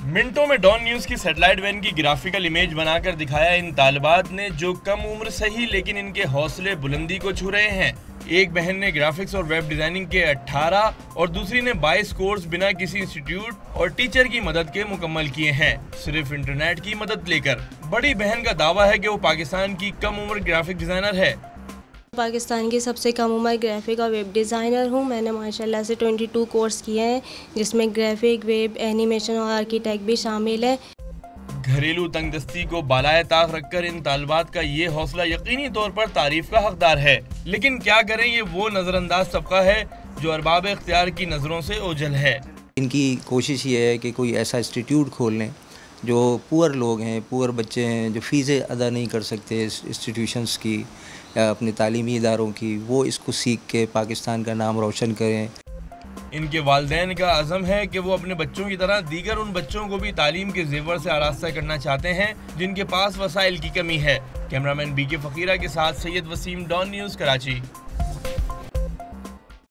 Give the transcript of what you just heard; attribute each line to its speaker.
Speaker 1: मिनटों में don news की सैटेलाइट वैन की ग्राफिकल इमेज बनाकर दिखाया इन तालिबात ने, जो कम उम्र सही लेकिन इनके हौसले बुलंदी को छू रहे हैं। एक बहन ने ग्राफिक्स और वेब डिजाइनिंग के 18 और दूसरी ने 22 कोर्स बिना किसी इंस्टीट्यूट और टीचर की मदद के मुकम्मल किए हैं, सिर्फ इंटरनेट की मदद लेकर। बड़ी बहन का दावा है कि वो पाकिस्तान की कम उम्र ग्राफिक डिजाइनर है।
Speaker 2: पाकिस्तान की सबसे कम उम्र ग्राफिक और वेब डिज़ाइनर हूँ। मैंने माशाल्लाह से 22 कोर्स किए हैं, जिसमें ग्राफिक, वेब, एनिमेशन और आर्किटेक्ट भी शामिल है।
Speaker 1: घरेलू तंगदस्ती को बालाए ताक रखकर इन तालिबात का ये हौसला यकीनी तौर पर तारीफ का हकदार है। लेकिन क्या करें, ये वो नज़रअंदाज तबका है जो अरबाब इख्तियार की नज़रों से ओझल है।
Speaker 3: इनकी कोशिश ये है कि कोई ऐसा इंस्टीट्यूट खोल लें जो पुअर लोग हैं, पुअर बच्चे हैं, जो फ़ीसें अदा नहीं कर सकते इंस्टीट्यूशंस की या अपने तालीमी इदारों की, वो इसको सीख के पाकिस्तान का नाम रोशन करें।
Speaker 1: इनके वालिदैन का अज़म है कि वो अपने बच्चों की तरह दीगर उन बच्चों को भी तालीम के ज़ेवर से आरास्ता करना चाहते हैं जिनके पास वसाइल की कमी है। कैमरामैन BK फ़कीरा के साथ सैयद वसीम, डॉन न्यूज़, कराची।